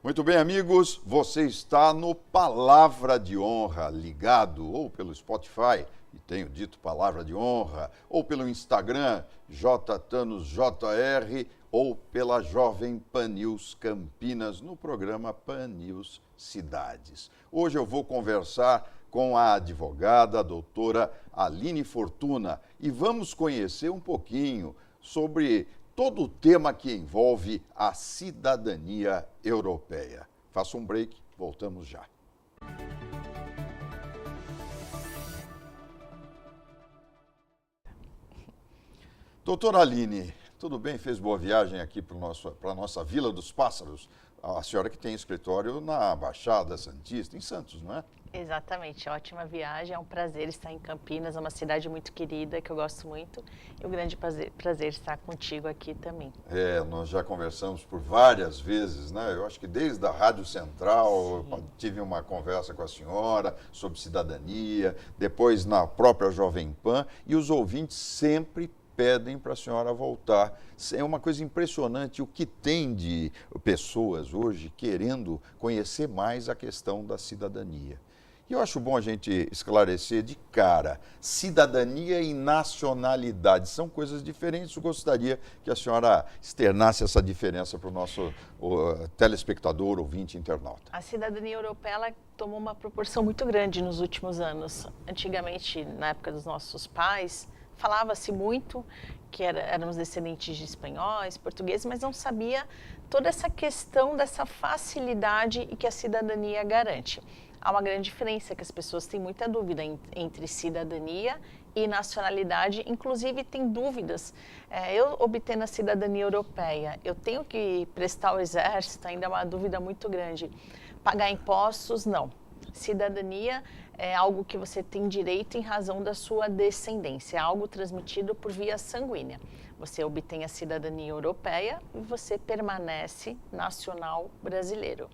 Muito bem, amigos, você está no Palavra de Honra, ligado ou pelo Spotify, e tenho dito Palavra de Honra, ou pelo Instagram, JTanosJR, ou pela Jovem Pan News Campinas, no programa Pan News Cidades. Hoje eu vou conversar com a advogada, a doutora Aline Fortuna, e vamos conhecer um pouquinho sobre todo o tema que envolve a cidadania europeia. Faça um break, voltamos já. Doutora Aline, tudo bem? Fez boa viagem aqui para a nossa Vila dos Pássaros? A senhora que tem escritório na Baixada Santista, em Santos, não é? Exatamente, ótima viagem, é um prazer estar em Campinas, é uma cidade muito querida, que eu gosto muito, e um grande prazer estar contigo aqui também. Nós já conversamos por várias vezes, né? Eu acho que desde a Rádio Central eu tive uma conversa com a senhora sobre cidadania, depois na própria Jovem Pan, e os ouvintes sempre pedem para a senhora voltar. É uma coisa impressionante o que tem de pessoas hoje querendo conhecer mais a questão da cidadania. E eu acho bom a gente esclarecer de cara, cidadania e nacionalidade são coisas diferentes. Eu gostaria que a senhora externasse essa diferença para o nosso telespectador, ouvinte, internauta. A cidadania europeia ela tomou uma proporção muito grande nos últimos anos. Antigamente, na época dos nossos pais, falava-se muito que éramos descendentes de espanhóis, portugueses, mas não sabia toda essa questão dessa facilidade e que a cidadania garante. Há uma grande diferença, que as pessoas têm muita dúvida entre cidadania e nacionalidade, inclusive tem dúvidas. Eu obtendo a cidadania europeia, eu tenho que prestar o exército, ainda é uma dúvida muito grande. Pagar impostos, não. Cidadania é algo que você tem direito em razão da sua descendência, é algo transmitido por via sanguínea. Você obtém a cidadania europeia e você permanece nacional brasileiro.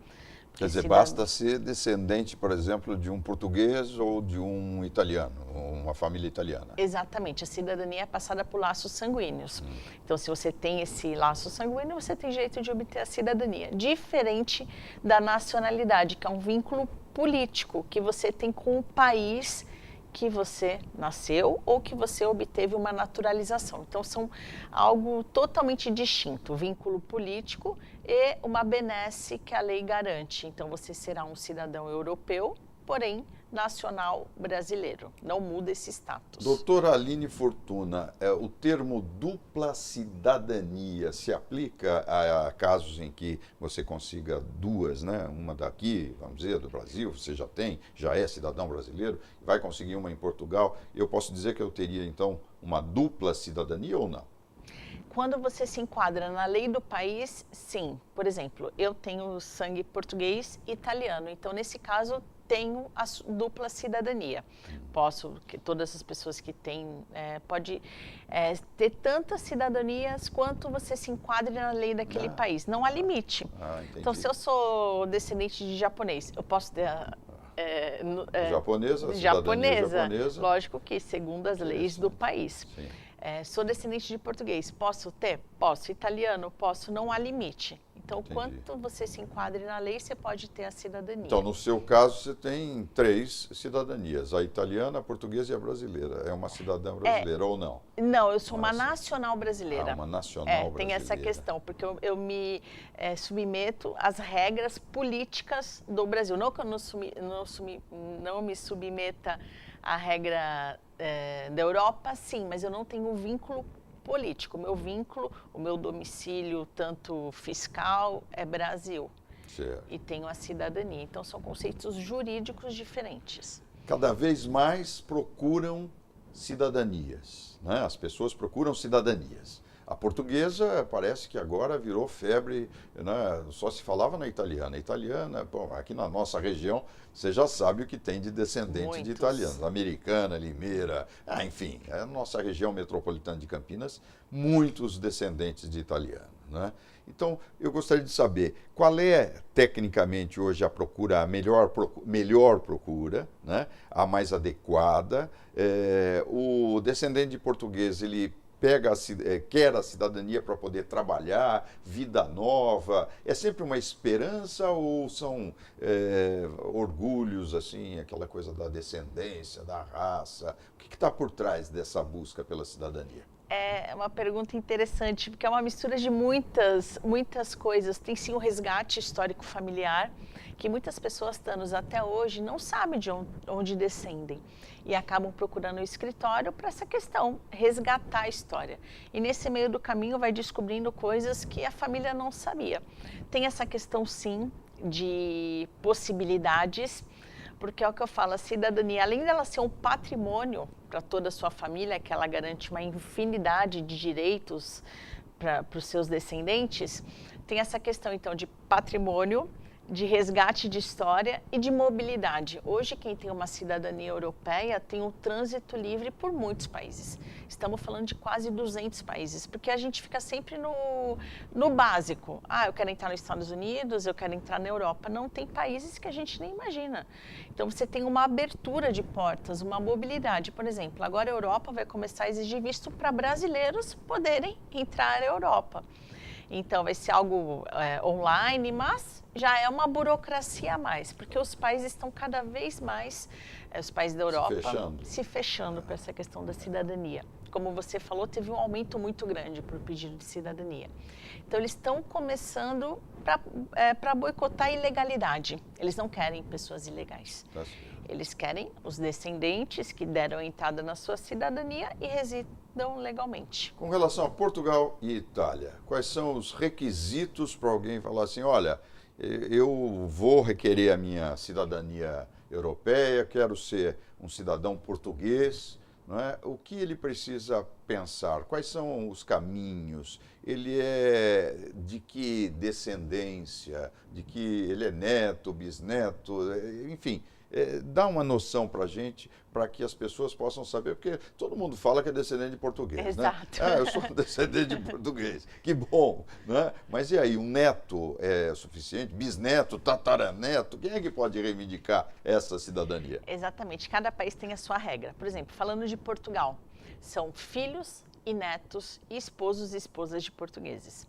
Quer dizer, basta ser descendente, por exemplo, de um português ou de um italiano, uma família italiana. Exatamente, a cidadania é passada por laços sanguíneos. Então, se você tem esse laço sanguíneo, você tem direito de obter a cidadania. Diferente da nacionalidade, que é um vínculo político que você tem com o país que você nasceu ou que você obteve uma naturalização. Então, são algo totalmente distinto, vínculo político e uma benesse que a lei garante. Então, você será um cidadão europeu, porém nacional brasileiro. Não muda esse status. Doutora Aline Fortuna, o termo dupla cidadania se aplica a casos em que você consiga duas, né? Uma daqui, vamos dizer, do Brasil, você já é cidadão brasileiro, vai conseguir uma em Portugal. Eu posso dizer que eu teria, então, uma dupla cidadania ou não? Quando você se enquadra na lei do país, sim. Por exemplo, eu tenho sangue português e italiano, então, nesse caso, tenho a dupla cidadania. Todas as pessoas que têm, pode ter tantas cidadanias quanto você se enquadre na lei daquele país. Não há limite. Então, se eu sou descendente de japonês, eu posso ter japonesa, lógico que segundo as leis do país. Sou descendente de português, posso ter? Posso. Italiano? Posso. Não há limite. Então, quanto você se enquadre na lei, você pode ter a cidadania. Então, no seu caso, você tem 3 cidadanias, a italiana, a portuguesa e a brasileira. É uma cidadã brasileira ou não? Não, eu sou uma nacional brasileira. Uma nacional brasileira. Tem essa questão, porque eu me submeto às regras políticas do Brasil. Não que eu não me submeta à regra da Europa, sim, mas eu não tenho vínculo político. O meu domicílio, tanto fiscal, é Brasil. Certo. E tenho a cidadania. Então, são conceitos jurídicos diferentes. Cada vez mais procuram cidadanias, né? As pessoas procuram cidadanias. A portuguesa parece que agora virou febre, né? Só se falava na italiana. A italiana, bom, aqui na nossa região, você já sabe o que tem de descendente de italianos. Americana, Limeira, enfim, a nossa região metropolitana de Campinas, muitos descendentes de italiano, né? Então, eu gostaria de saber qual é, tecnicamente, hoje a procura, a melhor procura, né? A mais adequada. O descendente de português, ele quer a cidadania para poder trabalhar, vida nova? É sempre uma esperança ou são orgulhos, assim, aquela coisa da descendência, da raça? O que está por trás dessa busca pela cidadania? É uma pergunta interessante, porque é uma mistura de muitas coisas. Tem sim o resgate histórico familiar, que muitas pessoas, anos até hoje, não sabem de onde descendem e acabam procurando o escritório para essa questão, resgatar a história. E nesse meio do caminho vai descobrindo coisas que a família não sabia. Tem essa questão, sim, de possibilidades, porque é o que eu falo, a cidadania, além dela ser um patrimônio para toda a sua família, que ela garante uma infinidade de direitos para os seus descendentes, tem essa questão, então, de patrimônio, de resgate de história e de mobilidade. Hoje, quem tem uma cidadania europeia tem um trânsito livre por muitos países. Estamos falando de quase 200 países, porque a gente fica sempre no básico. Eu quero entrar nos Estados Unidos, eu quero entrar na Europa. Não, tem países que a gente nem imagina. Então, você tem uma abertura de portas, uma mobilidade. Por exemplo, agora a Europa vai começar a exigir visto para brasileiros poderem entrar na Europa. Então, vai ser algo online, mas já é uma burocracia a mais, porque os países estão cada vez mais, os países da Europa, se fechando para essa questão da cidadania. Como você falou, teve um aumento muito grande para o pedido de cidadania. Então, eles estão começando para boicotar a ilegalidade. Eles não querem pessoas ilegais. Eles querem os descendentes que deram entrada na sua cidadania e residam legalmente. Com relação a Portugal e Itália, quais são os requisitos para alguém falar assim, olha, eu vou requerer a minha cidadania europeia, quero ser um cidadão português, não é? O que ele precisa pensar? Quais são os caminhos? Ele é de que descendência? De que ele é neto, bisneto, enfim... dá uma noção para a gente, para que as pessoas possam saber, porque todo mundo fala que é descendente de português, Exato. né? Eu sou descendente de português, que bom, né? Mas e aí, um neto é suficiente? Bisneto, tataraneto, quem é que pode reivindicar essa cidadania? Exatamente, cada país tem a sua regra. Por exemplo, falando de Portugal, são filhos e netos e esposos e esposas de portugueses.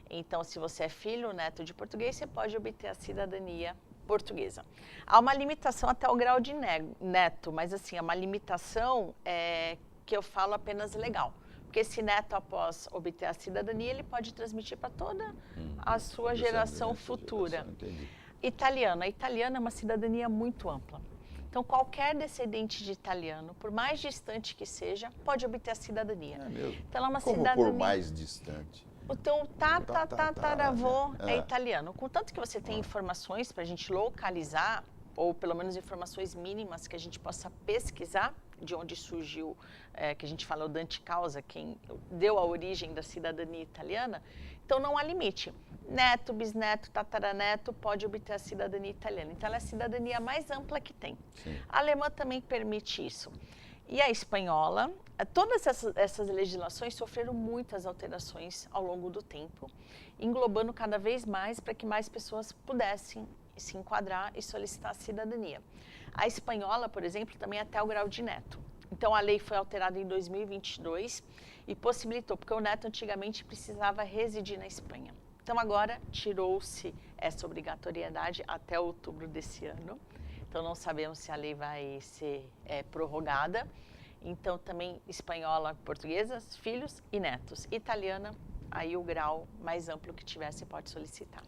Então, se você é filho ou neto de português, você pode obter a cidadania portuguesa. Há uma limitação até o grau de neto, mas assim, é uma limitação que eu falo apenas legal. Porque esse neto, após obter a cidadania, ele pode transmitir para toda a sua geração futura. Italiana. A italiana é uma cidadania muito ampla. Então, qualquer descendente de italiano, por mais distante que seja, pode obter a cidadania. É mesmo? Então, ela é uma Como cidadania... por mais distante? O teu tataravô é italiano. Contanto que você tem informações para a gente localizar, ou pelo menos informações mínimas que a gente possa pesquisar de onde surgiu, que a gente fala o Dante Causa, quem deu a origem da cidadania italiana, então não há limite. Neto, bisneto, tataraneto pode obter a cidadania italiana. Então ela é a cidadania mais ampla que tem. Sim. A alemã também permite isso. E a espanhola, todas essas legislações sofreram muitas alterações ao longo do tempo, englobando cada vez mais para que mais pessoas pudessem se enquadrar e solicitar a cidadania. A espanhola, por exemplo, também até o grau de neto. Então, a lei foi alterada em 2022 e possibilitou, porque o neto antigamente precisava residir na Espanha. Então, agora tirou-se essa obrigatoriedade até outubro desse ano. Então, não sabemos se a lei vai ser prorrogada. Então, também espanhola, portuguesa, filhos e netos. Italiana, aí o grau mais amplo que tiver, você pode solicitar.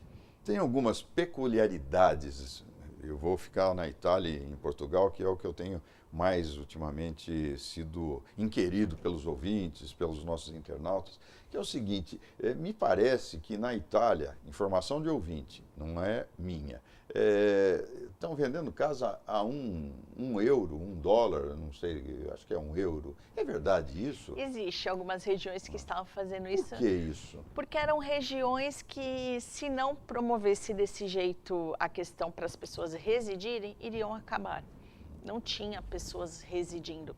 Tem algumas peculiaridades. Eu vou ficar na Itália e em Portugal, que é o que eu tenho mais ultimamente sido inquirido pelos ouvintes, pelos nossos internautas, que é o seguinte, me parece que na Itália, informação de ouvinte, não é minha, estão vendendo casa a um euro, $1, não sei, acho que é €1. É verdade isso? Existe algumas regiões que estavam fazendo isso. Por que isso? Porque eram regiões que, se não promovesse desse jeito a questão para as pessoas residirem, iriam acabar. Não tinha pessoas residindo.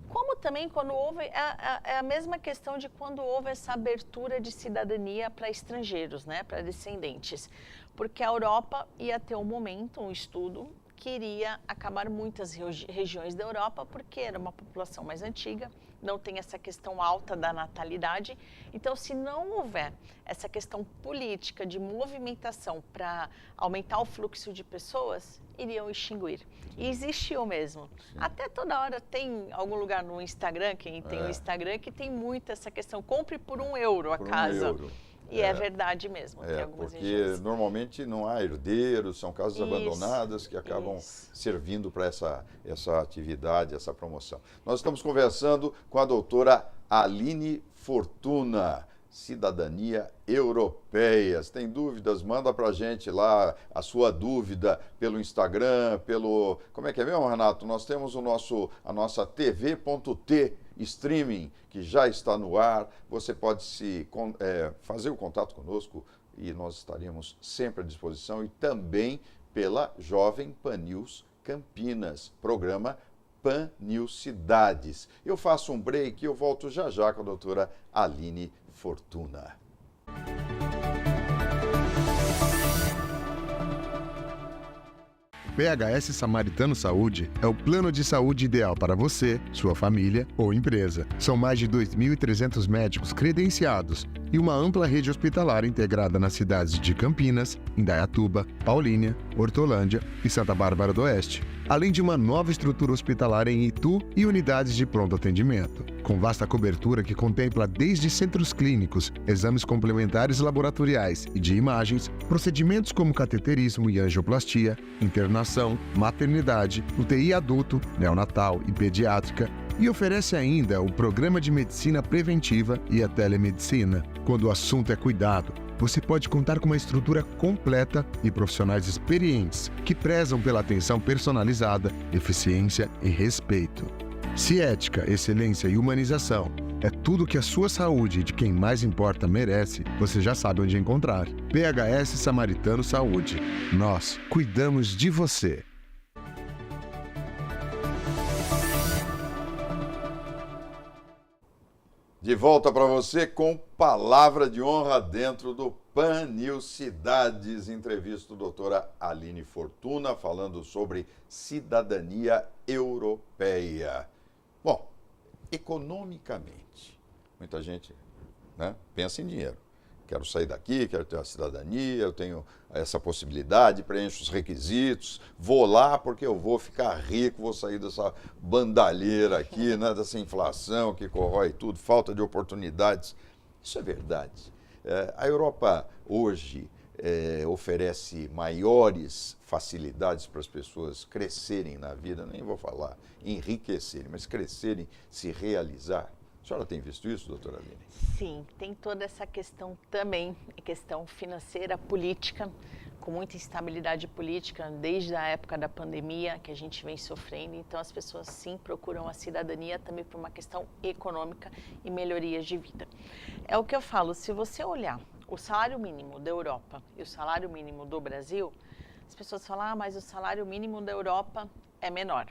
Como também quando houve, é a mesma questão de quando houve essa abertura de cidadania para estrangeiros, né, para descendentes. Porque a Europa ia ter um momento, um estudo, queria acabar muitas regiões da Europa, porque era uma população mais antiga, não tem essa questão alta da natalidade. Então, se não houver essa questão política de movimentação para aumentar o fluxo de pessoas, iriam extinguir. E existiu mesmo. Sim. Até toda hora tem algum lugar no Instagram, quem tem o Instagram, que tem muito essa questão, compre por €1 a casa. €1. E é verdade mesmo, tem algumas porque regiões. Normalmente não há herdeiros, são casas abandonadas que acabam servindo para essa atividade, essa promoção. Nós estamos conversando com a doutora Aline Fortuna, Cidadania Europeia. Se tem dúvidas, manda para a gente lá a sua dúvida pelo Instagram, pelo... Como é que é mesmo, Renato? Nós temos a nossa TV.t streaming, que já está no ar. Você pode fazer o contato conosco e nós estaremos sempre à disposição. E também pela Jovem Pan News Campinas, programa Pan News Cidades. Eu faço um break e eu volto já já com a doutora Aline Fortuna. PHS Samaritano Saúde é o plano de saúde ideal para você, sua família ou empresa. São mais de 2.300 médicos credenciados e uma ampla rede hospitalar integrada nas cidades de Campinas, Indaiatuba, Paulínia, Hortolândia e Santa Bárbara do Oeste, além de uma nova estrutura hospitalar em Itu e unidades de pronto atendimento, com vasta cobertura que contempla desde centros clínicos, exames complementares laboratoriais e de imagens, procedimentos como cateterismo e angioplastia, internação, maternidade, UTI adulto, neonatal e pediátrica, e oferece ainda o programa de medicina preventiva e a telemedicina. Quando o assunto é cuidado, você pode contar com uma estrutura completa e profissionais experientes que prezam pela atenção personalizada, eficiência e respeito. Se ética, excelência e humanização é tudo que a sua saúde e de quem mais importa merece, você já sabe onde encontrar. PHS Samaritano Saúde. Nós cuidamos de você. De volta para você com palavra de honra dentro do Pan News Cidades. Entrevista do doutora Aline Fortuna falando sobre cidadania europeia. Bom, economicamente, muita gente, né, pensa em dinheiro. Quero sair daqui, quero ter a cidadania, eu tenho essa possibilidade, preencho os requisitos, vou lá porque eu vou ficar rico, vou sair dessa bandalheira aqui, né, dessa inflação que corrói tudo, falta de oportunidades. Isso é verdade. A Europa hoje oferece maiores facilidades para as pessoas crescerem na vida, nem vou falar enriquecerem, mas crescerem, se realizar. A senhora tem visto isso, doutora Aline? Sim, tem toda essa questão também, questão financeira, política, com muita instabilidade política, desde a época da pandemia que a gente vem sofrendo. Então, as pessoas sim procuram a cidadania também por uma questão econômica e melhorias de vida. É o que eu falo, se você olhar o salário mínimo da Europa e o salário mínimo do Brasil, as pessoas falam, mas o salário mínimo da Europa é menor.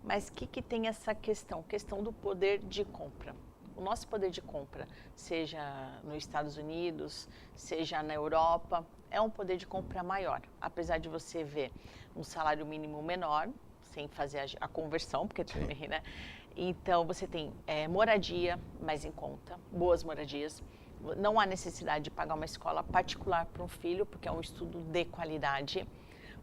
Mas o que tem essa questão? Questão do poder de compra. O nosso poder de compra, seja nos Estados Unidos, seja na Europa, é um poder de compra maior. Apesar de você ver um salário mínimo menor, sem fazer a conversão, porque também, né? Então, você tem moradia mais em conta, boas moradias. Não há necessidade de pagar uma escola particular para um filho, porque é um estudo de qualidade.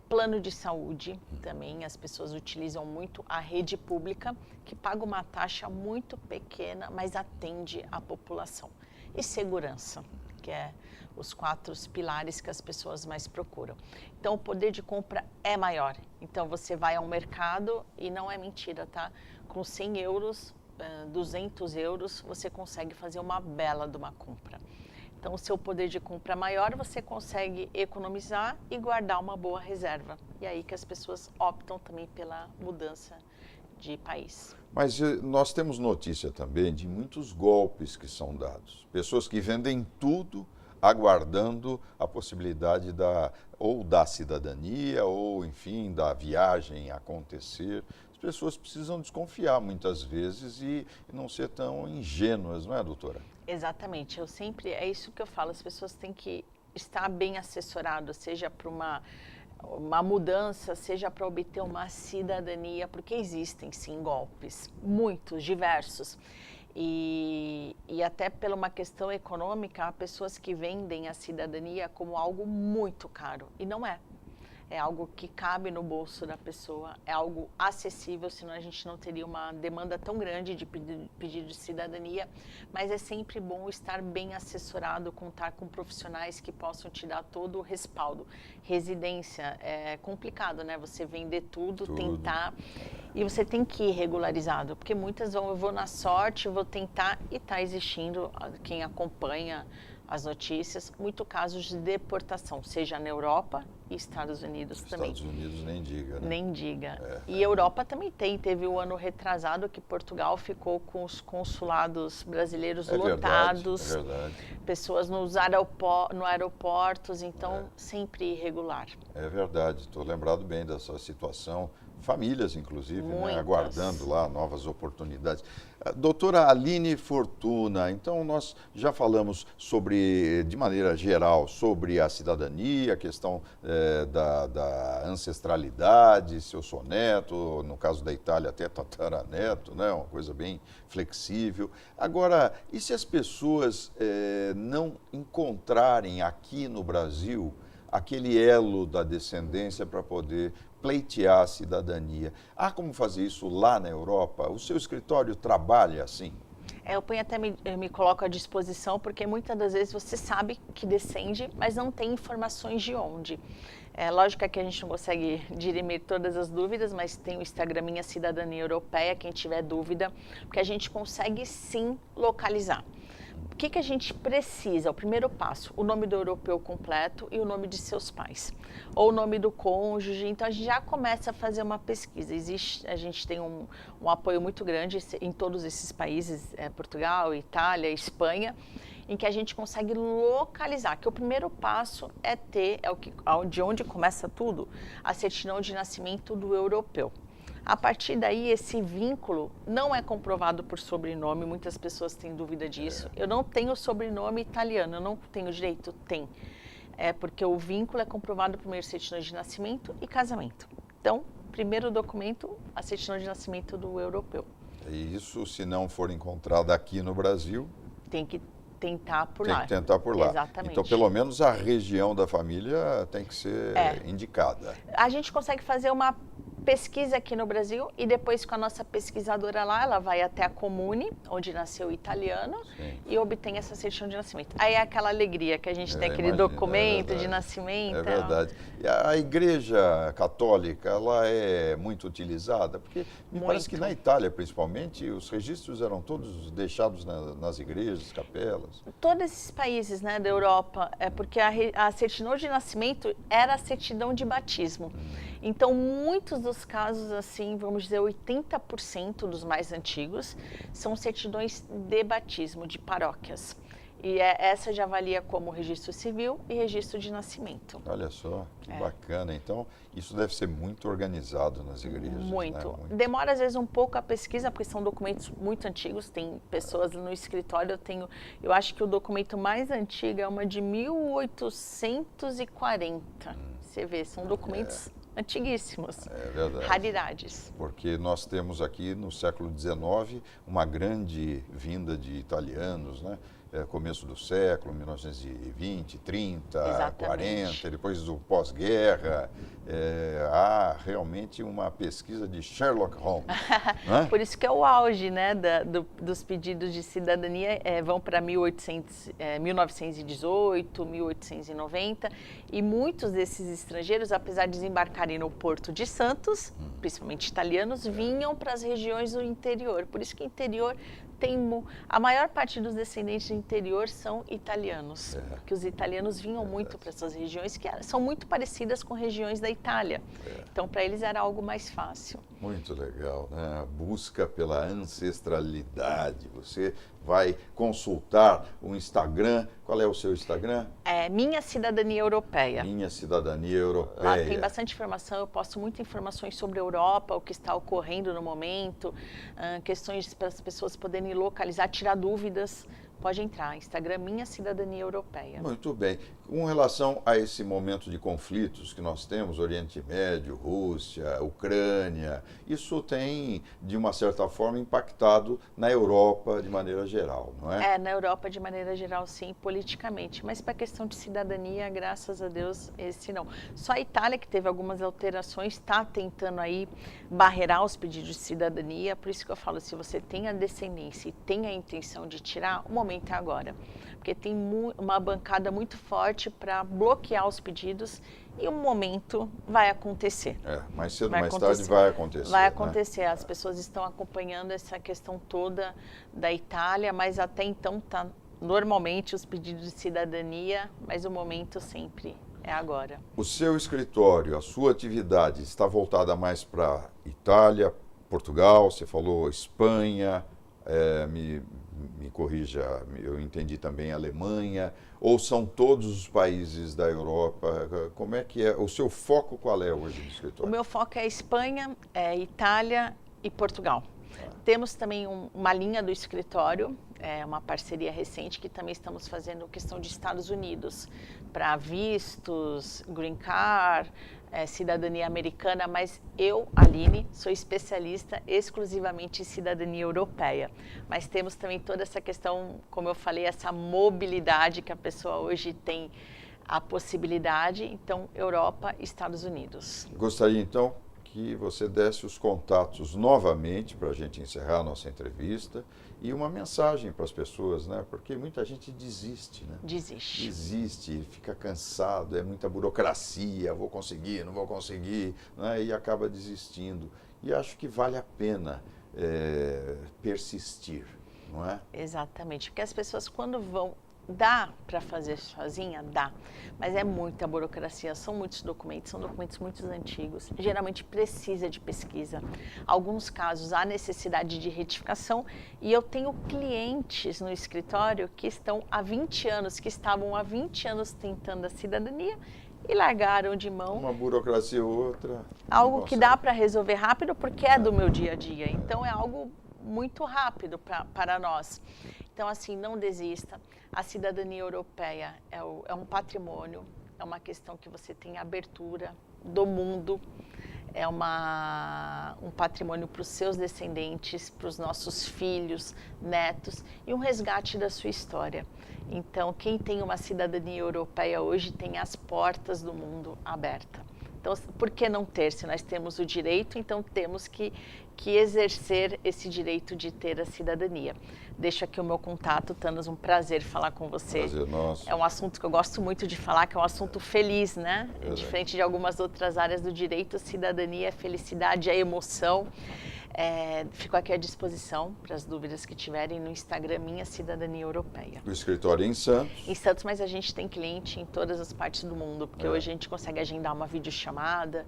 Plano de saúde também, as pessoas utilizam muito a rede pública, que paga uma taxa muito pequena, mas atende a população. E segurança, que é os 4 pilares que as pessoas mais procuram. Então, o poder de compra é maior. Então, você vai ao mercado e não é mentira, tá? Com 100 euros, 200 euros, você consegue fazer uma bela de uma compra. Então, o seu poder de compra maior, você consegue economizar e guardar uma boa reserva. E aí que as pessoas optam também pela mudança de país. Mas nós temos notícia também de muitos golpes que são dados. Pessoas que vendem tudo aguardando a possibilidade da cidadania ou, enfim, da viagem acontecer. As pessoas precisam desconfiar muitas vezes e não ser tão ingênuas, não é, doutora? Exatamente, é isso que eu falo, as pessoas têm que estar bem assessoradas, seja para uma uma mudança, seja para obter uma cidadania, porque existem sim golpes, muitos, diversos. E até por uma questão econômica, há pessoas que vendem a cidadania como algo muito caro, e não é. É algo que cabe no bolso da pessoa, é algo acessível, senão a gente não teria uma demanda tão grande de pedido de cidadania, mas é sempre bom estar bem assessorado, contar com profissionais que possam te dar todo o respaldo. Residência é complicado, né? Você vender tudo, tentar, e você tem que ir regularizado, porque muitas vão, eu vou na sorte, vou tentar, e está existindo, quem acompanha as notícias, muito casos de deportação, seja na Europa e Estados Unidos também. Estados Unidos nem diga, né? Nem diga. E Europa também teve o ano retrasado que Portugal ficou com os consulados brasileiros lotados. É verdade. Pessoas nos aeroportos, então sempre irregular. É verdade, estou lembrado bem dessa situação. Famílias, inclusive, né, Muitas. aguardando lá novas oportunidades. Doutora Aline Fortuna, então nós já falamos sobre, de maneira geral, sobre a cidadania, a questão da ancestralidade, se eu sou neto, no caso da Itália até tataraneto, né, uma coisa bem flexível. Agora, e se as pessoas não encontrarem aqui no Brasil aquele elo da descendência para poder pleitear a cidadania? Há como fazer isso lá na Europa? O seu escritório trabalha assim? Eu ponho até me coloco à disposição, porque muitas das vezes você sabe que descende, mas não tem informações de onde. É lógico que a gente não consegue dirimir todas as dúvidas, mas tem o Instagram Minha Cidadania Europeia, quem tiver dúvida, porque a gente consegue sim localizar. O que a gente precisa? O primeiro passo, o nome do europeu completo e o nome de seus pais. Ou o nome do cônjuge. Então, a gente já começa a fazer uma pesquisa. A gente tem um apoio muito grande em todos esses países, Portugal, Itália, Espanha, em que a gente consegue localizar, que o primeiro passo é ter, de onde começa tudo, a certidão de nascimento do europeu. A partir daí, esse vínculo não é comprovado por sobrenome, muitas pessoas têm dúvida disso. Eu não tenho sobrenome italiano, eu não tenho direito? Tem. Porque o vínculo é comprovado por meio de certidão de nascimento e casamento. Então, primeiro documento, a certidão de nascimento do europeu. E isso, se não for encontrado aqui no Brasil... Tem que tentar por lá. Tem que tentar por lá. Exatamente. Então, pelo menos a região da família tem que ser indicada. A gente consegue fazer uma pesquisa aqui no Brasil e depois com a nossa pesquisadora lá, ela vai até a Comune, onde nasceu o italiano, e obtém essa certidão de nascimento. Aí é aquela alegria que a gente tem aquele documento de nascimento. É verdade. E a Igreja Católica, ela é muito utilizada? Porque me parece que na Itália, principalmente, os registros eram todos deixados nas igrejas, capelas. Todos esses países, né, da Europa, porque a certidão de nascimento era a certidão de batismo. Então, muitos dos casos, assim, vamos dizer, 80% dos mais antigos, são certidões de batismo, de paróquias. E essa já avalia como registro civil e registro de nascimento. Olha só, que bacana. Então, isso deve ser muito organizado nas igrejas. Muito. Né? Muito. Demora, às vezes, um pouco a pesquisa, porque são documentos muito antigos. Tem pessoas no escritório, eu acho que o documento mais antigo é uma de 1840. Você vê, são documentos antiguíssimos, raridades. Porque nós temos aqui no século XIX uma grande vinda de italianos, né? Começo do século, 1920, 30, Exatamente. 40, depois do pós-guerra, há realmente uma pesquisa de Sherlock Holmes. Né? Por isso que é o auge, né, dos pedidos de cidadania, vão para 1918, 1890, e muitos desses estrangeiros, apesar de desembarcarem no Porto de Santos, principalmente italianos, vinham para as regiões do interior. Por isso que o interior a maior parte dos descendentes do interior são italianos, porque os italianos vinham muito para essas regiões que são muito parecidas com regiões da Itália. Então, para eles era algo mais fácil. Muito legal, né? A busca pela ancestralidade. Você vai consultar o Instagram. Qual é o seu Instagram? Minha Cidadania Europeia. Minha Cidadania Europeia. Lá tem bastante informação, eu posto muitas informações sobre a Europa, o que está ocorrendo no momento, questões para as pessoas poderem localizar, tirar dúvidas. Pode entrar, Instagram Minha Cidadania Europeia. Muito bem. Com relação a esse momento de conflitos que nós temos, Oriente Médio, Rússia, Ucrânia, isso tem, de uma certa forma, impactado na Europa de maneira geral, não é? Na Europa de maneira geral, sim, politicamente. Mas para a questão de cidadania, graças a Deus, esse não. Só a Itália, que teve algumas alterações, está tentando aí barrerar os pedidos de cidadania. Por isso que eu falo, se você tem a descendência e tem a intenção de tirar, o momento é agora. Porque tem uma bancada muito forte para bloquear os pedidos e o momento vai acontecer. Mais cedo ou mais tarde vai acontecer. Vai acontecer. Né? As pessoas estão acompanhando essa questão toda da Itália, mas até então está normalmente os pedidos de cidadania, mas o momento sempre é agora. O seu escritório, a sua atividade está voltada mais para Itália, Portugal, você falou Espanha, me corrija, eu entendi também Alemanha, ou são todos os países da Europa? Como é que é? O seu foco qual é hoje no escritório? O meu foco é Espanha, Itália e Portugal. Temos também uma linha do escritório, uma parceria recente que também estamos fazendo questão de Estados Unidos, para vistos, green card, cidadania americana, mas eu, Aline, sou especialista exclusivamente em cidadania europeia. Mas temos também toda essa questão, como eu falei, essa mobilidade que a pessoa hoje tem a possibilidade, então Europa e Estados Unidos. Gostaria então que você desse os contatos novamente para a gente encerrar a nossa entrevista e uma mensagem para as pessoas, né? Porque muita gente desiste, né? Desiste, fica cansado, é muita burocracia, vou conseguir, não vou conseguir, né? E acaba desistindo. E acho que vale a pena persistir, não é? Exatamente, porque as pessoas quando vão... Dá para fazer sozinha? Dá, mas é muita burocracia, são muitos documentos, são documentos muito antigos, geralmente precisa de pesquisa. Alguns casos há necessidade de retificação e eu tenho clientes no escritório que estão há 20 anos, que estavam há 20 anos tentando a cidadania e largaram de mão. Uma burocracia ou outra. Algo que dá para resolver rápido porque é do meu dia a dia, então é algo muito rápido para nós. Então, assim, não desista. A cidadania europeia é um patrimônio, é uma questão que você tem abertura do mundo, é um patrimônio para os seus descendentes, para os nossos filhos, netos, e um resgate da sua história. Então, quem tem uma cidadania europeia hoje tem as portas do mundo abertas. Então, por que não ter? Se nós temos o direito, então temos que exercer esse direito de ter a cidadania. Deixo aqui o meu contato, Thanos, um prazer falar com você. Prazer nosso. É um assunto que eu gosto muito de falar, que é um assunto feliz, né? Diferente de algumas outras áreas do direito, cidadania é felicidade, é emoção. Fico aqui à disposição para as dúvidas que tiverem no Instagram Minha Cidadania Europeia. O escritório é em Santos? Em Santos, mas a gente tem cliente em todas as partes do mundo, porque hoje a gente consegue agendar uma videochamada,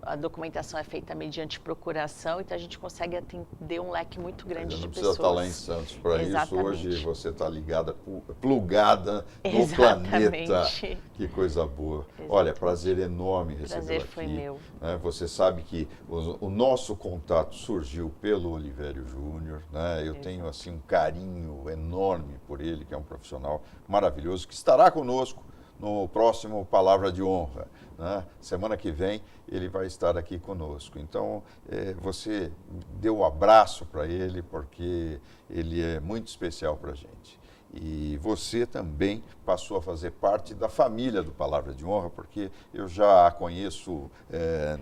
a documentação é feita mediante procuração, então a gente consegue atender um leque muito grande de pessoas. Não precisa estar lá em Santos para isso, hoje você está ligada, plugada no Exatamente. planeta. Que coisa boa. Exatamente. Olha, prazer enorme recebê-la aqui. Prazer foi meu. Você sabe que o nosso contato surgiu pelo Olivério Júnior, né? Eu tenho assim um carinho enorme por ele, que é um profissional maravilhoso, que estará conosco no próximo Palavra de Honra, né? Semana que vem ele vai estar aqui conosco. Então, você deu um abraço para ele, porque ele é muito especial para a gente. E você também passou a fazer parte da família do Palavra de Honra, porque eu já a conheço,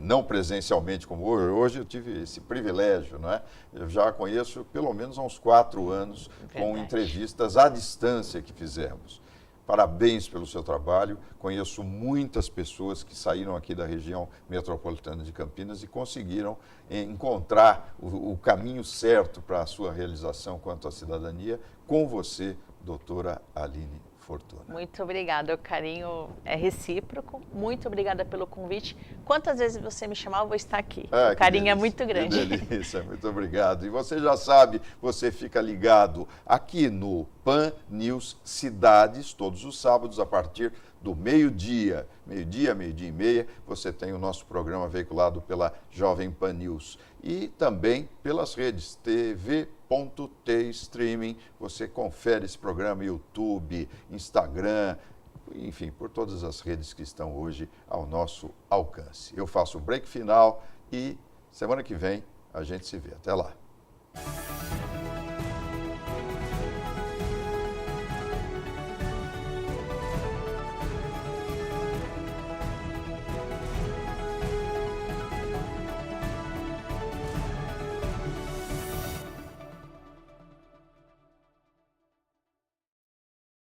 não presencialmente como hoje eu tive esse privilégio, não é? Eu já a conheço pelo menos há uns 4 anos, com entrevistas à distância que fizemos. Parabéns pelo seu trabalho. Conheço muitas pessoas que saíram aqui da região metropolitana de Campinas e conseguiram encontrar o caminho certo para a sua realização quanto à cidadania com você, doutora Aline Fortuna. Muito obrigada, o carinho é recíproco. Muito obrigada pelo convite. Quantas vezes você me chamar, eu vou estar aqui. O carinho é muito grande. Que delícia, muito obrigado. E você já sabe, você fica ligado aqui no Pan News Cidades, todos os sábados, a partir do meio-dia, meio-dia e meia, você tem o nosso programa veiculado pela Jovem Pan News. E também pelas redes TV.t Streaming, você confere esse programa, YouTube, Instagram, enfim, por todas as redes que estão hoje ao nosso alcance. Eu faço o break final e semana que vem a gente se vê. Até lá.